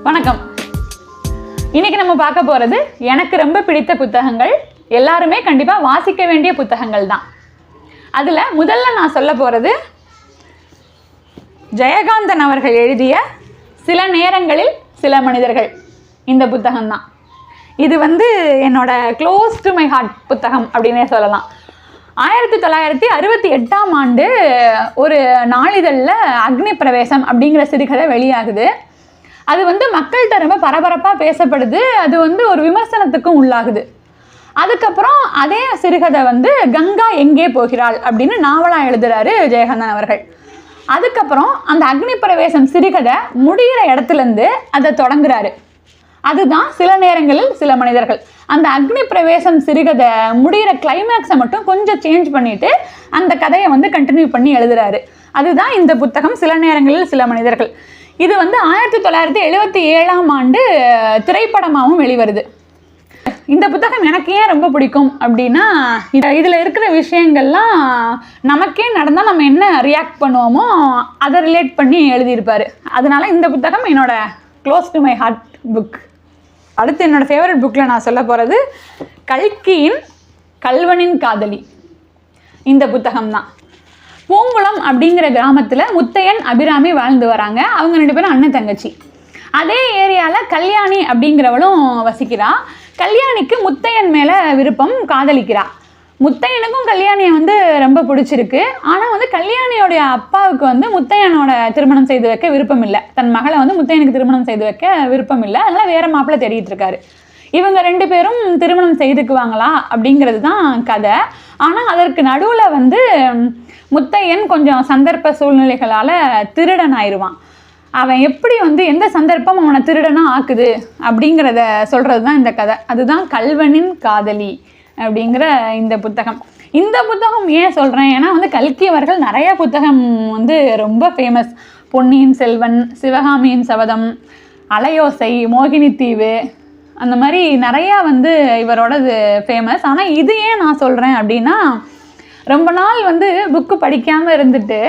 வணக்கம். இன்னைக்கு நம்ம பார்க்க போகிறது எனக்கு ரொம்ப பிடித்த புத்தகங்கள். எல்லாருமே கண்டிப்பாக வாசிக்க வேண்டிய புத்தகங்கள் தான். அதில் முதல்ல நான் சொல்ல போகிறது ஜெயகாந்தன் அவர்கள் எழுதிய சில நேரங்களில் சில மனிதர்கள். இந்த புத்தகம்தான். இது என்னோட க்ளோஸ் டு மை ஹார்ட் புத்தகம் அப்படின்னே சொல்லலாம். 1968ஆம் ஆண்டு ஒரு நாளிதழில் அக்னி பிரவேசம் அப்படிங்கிற சிறுகதை வெளியாகுது. அது மக்கள்கிட்ட ரொம்ப பரபரப்பாக பேசப்படுது. அது ஒரு விமர்சனத்துக்கும் உள்ளாகுது. அதுக்கப்புறம் அதே சிறுகதை கங்கா எங்கே போகிறாள் அப்படின்னு நாவலாக எழுதுகிறாரு ஜெயகாந்தன் அவர்கள். அதுக்கப்புறம் அந்த அக்னி பிரவேசம் சிறுகதை முடிகிற இடத்துலேருந்து அதை தொடங்குறாரு. அதுதான் சில நேரங்களில் சில மனிதர்கள். அந்த அக்னி பிரவேசம் சிறுகதை முடிகிற கிளைமேக்ஸை மட்டும் கொஞ்சம் சேஞ்ச் பண்ணிவிட்டு அந்த கதையை கண்டினியூ பண்ணி எழுதுகிறாரு. அதுதான் இந்த புத்தகம் சில நேரங்களில் சில மனிதர்கள். இது 1977ஆம் ஆண்டு திரைப்படமாகவும் வெளிவருது. இந்த புத்தகம் எனக்கு ஏன் ரொம்ப பிடிக்கும் அப்படின்னா, இதில் இருக்கிற விஷயங்கள்லாம் நமக்கே நடந்தால் நம்ம என்ன ரியாக்ட் பண்ணுவோமோ அதை ரிலேட் பண்ணி எழுதியிருப்பார். அதனால இந்த புத்தகம் என்னோட close to my heart book. அடுத்து என்னோடய ஃபேவரட் புக்கில் நான் சொல்ல போகிறது கல்கியின் கல்வனின் காதலி. இந்த புத்தகம் தான். பூங்குளம் அப்படிங்கிற கிராமத்தில் முத்தையன் அபிராமி வாழ்ந்து வராங்க. அவங்க 2 பேரும் அண்ணன் தங்கச்சி. அதே ஏரியாவில் கல்யாணி அப்படிங்கிறவளும் வசிக்கிறா. கல்யாணிக்கு முத்தையன் மேலே விருப்பம், காதலிக்கிறா. முத்தையனுக்கும் கல்யாணியை ரொம்ப பிடிச்சிருக்கு. ஆனால் கல்யாணியோடைய அப்பாவுக்கு முத்தையனோட திருமணம் செய்து வைக்க விருப்பம் இல்லை. தன் மகளை முத்தையனுக்கு திருமணம் செய்து வைக்க விருப்பம் இல்லை. அதனால் வேறு மாப்பிள்ளை தேடிட்டு இருக்காரு. இவங்க 2 பேரும் திருமணம் செய்துக்குவாங்களா அப்படிங்கிறது தான் கதை. ஆனால் அதற்கு நடுவில் முத்தையன் கொஞ்சம் சந்தர்ப்ப சூழ்நிலைகளால் திருடன் ஆயிடுவான். அவன் எப்படி எந்த சந்தர்ப்பம் அவனை திருடனாக ஆக்குது அப்படிங்கிறத சொல்கிறது தான் இந்த கதை. அதுதான் கல்வனின் காதலி அப்படிங்கிற இந்த புத்தகம். இந்த புத்தகம் ஏன் சொல்கிறேன், ஏன்னா கல்கி அவர்கள் நிறைய புத்தகம் ரொம்ப ஃபேமஸ். பொன்னியின் செல்வன், சிவகாமியின் சபதம், அலையோசை, மோகினி தீவு, அந்த மாதிரி நிறையா இவரோடது ஃபேமஸ். ஆனால் இது ஏன் நான் சொல்கிறேன் அப்படின்னா, ரொம்ப நாள் புக்கு படிக்காமல் இருந்துட்டு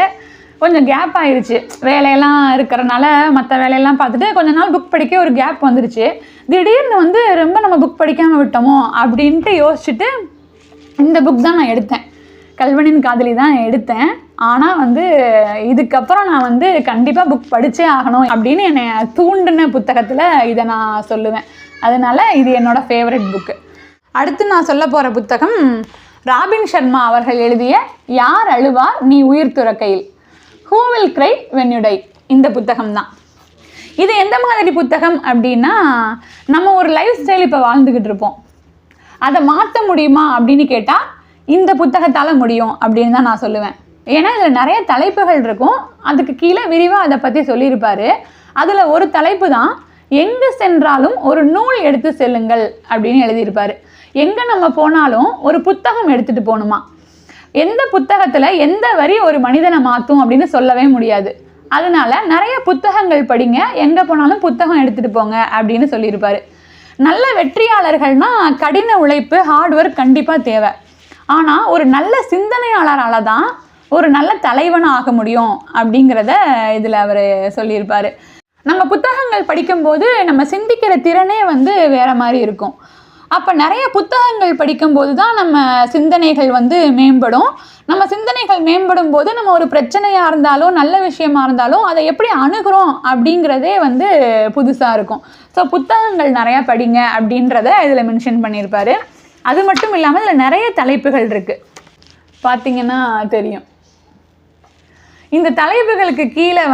கொஞ்சம் கேப் ஆயிடுச்சு. வேலையெல்லாம் இருக்கிறனால மற்ற வேலையெல்லாம் பார்த்துட்டு கொஞ்ச நாள் புக் படிக்க ஒரு கேப் வந்துருச்சு. திடீர்னு ரொம்ப நம்ம புக் படிக்காமல் விட்டோமோ அப்படின்ட்டு யோசிச்சுட்டு இந்த புக் தான் நான் எடுத்தேன். கல்வனின் காதலி தான் எடுத்தேன். ஆனால் இதுக்கப்புறம் நான் கண்டிப்பாக புக் படித்தே ஆகணும் அப்படின்னு என்னை தூண்டின புத்தகத்தில் இதை நான் சொல்லுவேன். அதனால் இது என்னோடய ஃபேவரட் புக்கு. அடுத்து நான் சொல்ல போகிற புத்தகம் ராபின் சர்மா அவர்கள் எழுதிய யார் அழுவார் நீ உயிர் துறக்கையில், who will cry when you die. இந்த புத்தகம் தான். இது எந்த மாதிரி புத்தகம் அப்படின்னா, நம்ம ஒரு லைஃப் ஸ்டைல் இப்போ வாழ்ந்துக்கிட்டு இருப்போம். அதை மாற்ற முடியுமா அப்படின்னு கேட்டால் இந்த புத்தகத்தால் முடியும் அப்படின்னு தான் நான் சொல்லுவேன். ஏன்னா இதில் நிறைய தலைப்புகள் இருக்கும். அதுக்கு கீழே விரிவாக அதை பற்றி சொல்லியிருப்பார். அதில் ஒரு தலைப்பு தான் எங்கு சென்றாலும் ஒரு நூல் எடுத்து செல்லுங்கள் அப்படின்னு எழுதியிருப்பார். எங்கே நம்ம போனாலும் ஒரு புத்தகம் எடுத்துகிட்டு போகணுமா. எந்த புத்தகத்தில் எந்த வரி ஒரு மனிதனை மாற்றும் அப்படின்னு சொல்லவே முடியாது. அதனால நிறைய புத்தகங்கள் படிங்க, எங்கே போனாலும் புத்தகம் எடுத்துகிட்டு போங்க அப்படின்னு சொல்லியிருப்பார். நல்ல வெற்றியாளர்கள்னால் கடின உழைப்பு, ஹார்ட் ஒர்க் கண்டிப்பாக தேவை. ஆனால் ஒரு நல்ல சிந்தனையாளரால் தான் ஒரு நல்ல தலைவனாக ஆக முடியும் அப்படிங்கிறத இதில் அவர் சொல்லியிருப்பார். நம்ம புத்தகங்கள் படிக்கும்போது நம்ம சிந்திக்கிற திறனே வேறு மாதிரி இருக்கும். அப்போ நிறைய புத்தகங்கள் படிக்கும்போது தான் நம்ம சிந்தனைகள் மேம்படும். நம்ம சிந்தனைகள் மேம்படும் போது நம்ம ஒரு பிரச்சனையாக இருந்தாலும் நல்ல விஷயமா இருந்தாலும் அதை எப்படி அணுகிறோம் அப்படிங்கிறதே புதுசாக இருக்கும். ஸோ புத்தகங்கள் நிறையா படிங்க அப்படின்றத இதில் மென்ஷன் பண்ணியிருப்பார். அது மட்டும் இல்லாமல் இதில் நிறைய தலைப்புகள் இருக்குது, பார்த்திங்கன்னா தெரியும். இந்த தலைப்புகளுக்கு கீழே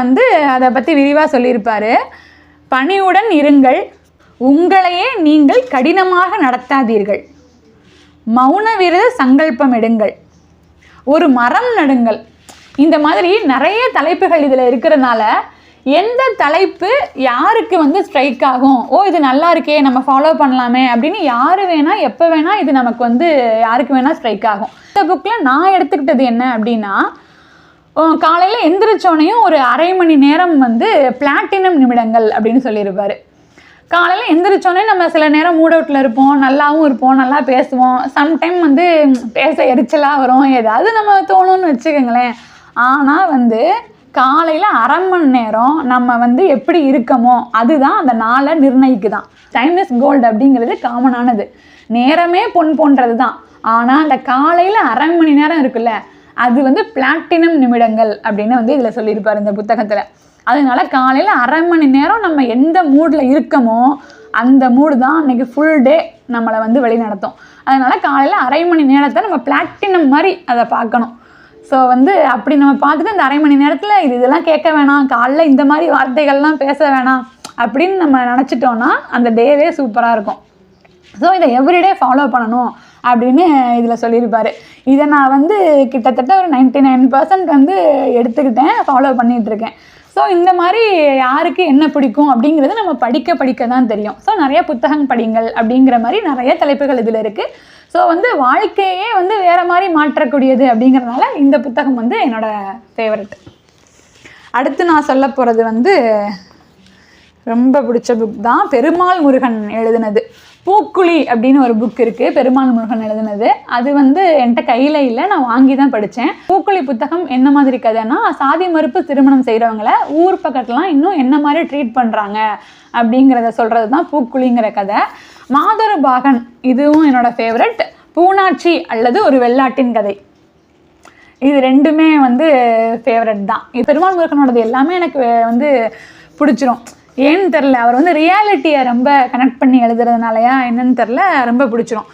அதை பற்றி விரிவாக சொல்லியிருப்பார். பணிவுடன் இருங்கள், உங்களையே நீங்கள் கடினமாக நடத்தாதீர்கள், மௌன விரத சங்கல்பம் எடுங்கள், ஒரு மரம் நடுங்கள். இந்த மாதிரி நிறைய தலைப்புகள் இதில் இருக்கிறனால எந்த தலைப்பு யாருக்கு ஸ்ட்ரைக் ஆகும், இது நல்லா இருக்கே நம்ம ஃபாலோ பண்ணலாமே அப்படின்னு யார் வேணால் எப்போ வேணால் இது நமக்கு யாருக்கு வேணால் ஸ்ட்ரைக் ஆகும். இந்த புக்கில் நான் எடுத்துக்கிட்டது என்ன அப்படின்னா, காலையில் எந்திரிச்சோனையும் ஒரு அரை மணி நேரம் பிளாட்டினம் நிமிடங்கள் அப்படின்னு சொல்லியிருப்பார். காலையில் எந்திரிச்சோன்னே நம்ம சில நேரம் மூட் அவுட்டில் இருப்போம், நல்லாவும் இருப்போம், நல்லா பேசுவோம். சம்டைம் பேச எரிச்சலாக வரும், ஏதாவது நம்ம தோணும்னு வச்சுக்கோங்களேன். ஆனால் காலையில் அரை மணி நேரம் நம்ம வந்து எப்படி இருக்கமோ அதுதான் அந்த நாளை நிர்ணயிக்குதான். டைம் இஸ் கோல்டு அப்படிங்கிறது காமனானது, நேரமே பொன் போன்றது தான். ஆனால் அந்த காலையில் அரை மணி நேரம் இருக்குல்ல, அது வந்து பிளாட்டினம் நிமிடங்கள் அப்படின்னு வந்து இதில் சொல்லியிருப்பார் இந்த புத்தகத்தில். அதனால காலையில் அரை மணி நேரம் நம்ம எந்த மூடில் இருக்கமோ அந்த மூடு தான் அன்றைக்கி ஃபுல் டே நம்மளை வந்து வழி நடத்தும். அதனால் காலையில் அரை மணி நேரத்தை நம்ம பிளாட்டினம் மாதிரி அதை பார்க்கணும். ஸோ வந்து அப்படி நம்ம பார்த்துட்டு அந்த அரை மணி நேரத்தில் இதெல்லாம் கேட்க வேணாம், காலைல இந்த மாதிரி வார்த்தைகள்லாம் பேச வேணாம் அப்படின்னு நம்ம நினச்சிட்டோன்னா அந்த டேவே சூப்பராக இருக்கும். ஸோ இதை எவ்ரிடே ஃபாலோ பண்ணணும் அப்படின்னு இதில் சொல்லியிருப்பார். இதை நான் வந்து கிட்டத்தட்ட ஒரு 99% வந்து எடுத்துக்கிட்டேன், ஃபாலோ பண்ணிகிட்ருக்கேன். ஸோ இந்த மாதிரி யாருக்கு என்ன பிடிக்கும் அப்படிங்கிறது நம்ம படிக்க தான் தெரியும். ஸோ நிறைய புத்தகம் படிங்கள் அப்படிங்கிற மாதிரி நிறைய தலைப்புகள் இதில் இருக்குது. ஸோ வந்து வாழ்க்கையே வந்து வேறு மாதிரி மாற்றக்கூடியது அப்படிங்கிறதுனால இந்த புத்தகம் வந்து என்னோடய ஃபேவரட். அடுத்து நான் சொல்ல போகிறது வந்து ரொம்ப பிடிச்ச புக் தான், பெருமாள் முருகன் எழுதுனது. பூக்குழி அப்படின்னு ஒரு புக் இருக்குது, பெருமாள் முருகன் எழுதுனது. அது வந்து என்கிட்ட கையில் இல்லை, நான் வாங்கி தான் படித்தேன். பூக்குழி புத்தகம் என்ன மாதிரி கதைன்னா, சாதி மறுப்பு திருமணம் செய்கிறவங்கள ஊர் பக்கத்துலாம் இன்னும் என்ன மாதிரி ட்ரீட் பண்ணுறாங்க அப்படிங்கிறத சொல்கிறது தான் பூக்குழிங்கிற கதை. மாதொரு பாகன் இதுவும் என்னோடய ஃபேவரட். பூனாட்சி அல்லது ஒரு வெள்ளாட்டின் கதை, இது ரெண்டுமே வந்து ஃபேவரட் தான். பெருமாள் முருகனோடது எல்லாமே எனக்கு வந்து பிடிச்சிரும். ஏன்னு தெரில, அவர் வந்து ரியாலிட்டியை ரொம்ப கனெக்ட் பண்ணி எழுதுறதுனாலயா என்னன்னு தெரில, ரொம்ப பிடிச்சிரும்.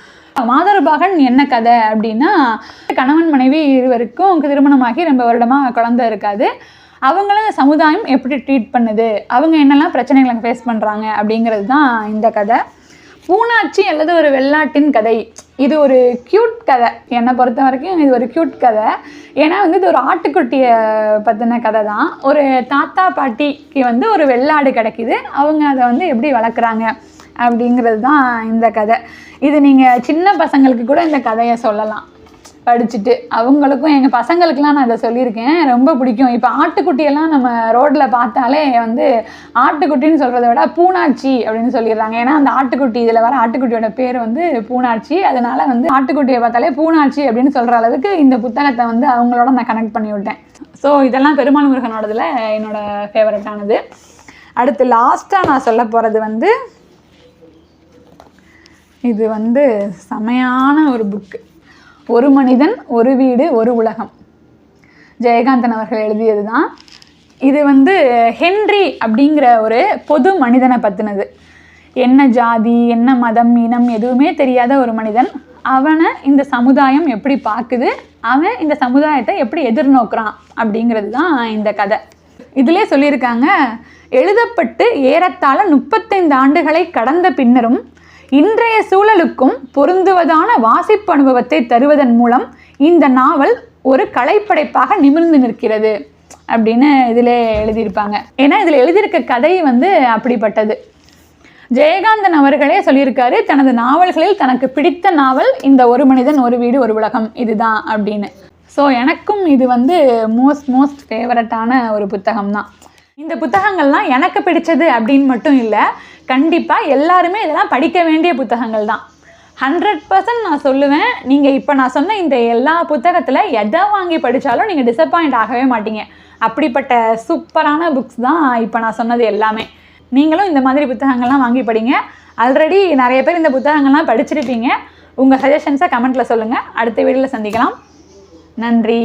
மாதொரு பாகன் என்ன கதை அப்படின்னா, கணவன் மனைவி இருவருக்கும் திருமணமாகி ரொம்ப வருடமாக குழந்தை இருக்காது. அவங்கள சமுதாயம் எப்படி ட்ரீட் பண்ணுது, அவங்க என்னெல்லாம் பிரச்சனைகளை ஃபேஸ் பண்ணுறாங்க அப்படிங்கிறது தான் இந்த கதை. பூனாட்சி அல்லது ஒரு வெள்ளாட்டின் கதை, இது ஒரு க்யூட் கதை. என்னை பொறுத்த வரைக்கும் இது ஒரு க்யூட் கதை. ஏன்னா வந்து இது ஒரு ஆட்டுக்குட்டியை பற்றின கதை தான். ஒரு தாத்தா பாட்டிக்கு வந்து ஒரு வெள்ளாடு கிடைக்கிது, அவங்க அதை வந்து எப்படி வளர்க்குறாங்க அப்படிங்கிறது தான் இந்த கதை. இது நீங்கள் சின்ன பசங்களுக்கு கூட இந்த கதையை சொல்லலாம் படிச்சுட்டு. அவங்களுக்கும், எங்கள் பசங்களுக்கெலாம் நான் இதை சொல்லியிருக்கேன், ரொம்ப பிடிக்கும். இப்போ ஆட்டுக்குட்டியெல்லாம் நம்ம ரோட்டில் பார்த்தாலே வந்து ஆட்டுக்குட்டின்னு சொல்கிறத விட பூனாட்சி அப்படின்னு சொல்லிடுறாங்க. ஏன்னா அந்த ஆட்டுக்குட்டி, இதில் வர ஆட்டுக்குட்டியோட பேர் வந்து பூனாட்சி. அதனால் வந்து ஆட்டுக்குட்டியை பார்த்தாலே பூனாட்சி அப்படின்னு சொல்கிற அளவுக்கு இந்த புத்தகத்தை வந்து அவங்களோட நான் கனெக்ட் பண்ணி விட்டேன். ஸோ இதெல்லாம் பெருமாள் முருகனோடதில் என்னோடய ஃபேவரட்டானது. அடுத்து லாஸ்ட்டாக நான் சொல்ல போகிறது வந்து, இது வந்து செமையான ஒரு புக்கு. ஒரு மனிதன் ஒரு வீடு ஒரு உலகம், ஜெயகாந்தன் அவர்கள் எழுதியது தான். இது வந்து ஹென்றி அப்படிங்கிற ஒரு பொது மனிதனை பற்றினது. என்ன ஜாதி, என்ன மதம், இனம் எதுவுமே தெரியாத ஒரு மனிதன். அவனை இந்த சமுதாயம் எப்படி பார்க்குது, அவன் இந்த சமுதாயத்தை எப்படி எதிர்நோக்குறான் அப்படிங்கிறது தான் இந்த கதை. இதிலே சொல்லியிருக்காங்க, எழுதப்பட்டு ஏறத்தாழ 35 ஆண்டுகளை கடந்த பின்னரும் இன்றைய சூழலுக்கும் பொருந்துவதான வாசிப்பு அனுபவத்தை தருவதன் மூலம் இந்த நாவல் ஒரு கலைப்படைப்பாக நிமிர்ந்து நிற்கிறது அப்படின்னு இதில் எழுதியிருப்பாங்க. ஏன்னா இதில் எழுதியிருக்க கதை வந்து அப்படிப்பட்டது. ஜெயகாந்தன் அவர்களே சொல்லியிருக்காரு, தனது நாவல்களில் தனக்கு பிடித்த நாவல் இந்த ஒரு மனிதன் ஒரு வீடு ஒரு உலகம் இதுதான் அப்படின்னு. ஸோ எனக்கும் இது வந்து மோஸ்ட் ஃபேவரட்டான ஒரு புத்தகம் தான். இந்த புத்தகங்கள்லாம் எனக்கு பிடிச்சது அப்படின்னு மட்டும் இல்லை, கண்டிப்பாக எல்லாருமே இதெல்லாம் படிக்க வேண்டிய புத்தகங்கள் தான். 100% நான் சொல்லுவேன். நீங்கள் இப்போ நான் சொன்ன இந்த எல்லா புத்தகத்தில் எதை வாங்கி படித்தாலும் நீங்கள் டிசப்பாயிண்ட் ஆகவே மாட்டீங்க. அப்படிப்பட்ட சூப்பரான புக்ஸ் தான் இப்போ நான் சொன்னது எல்லாமே. நீங்களும் இந்த மாதிரி புத்தகங்கள்லாம் வாங்கி படிங்க. ஆல்ரெடி நிறைய பேர் இந்த புத்தகங்கள்லாம் படிச்சிருப்பீங்க. உங்கள் சஜஷன்ஸை கமெண்ட்டில் சொல்லுங்கள். அடுத்த வீடியோவில் சந்திக்கலாம். நன்றி.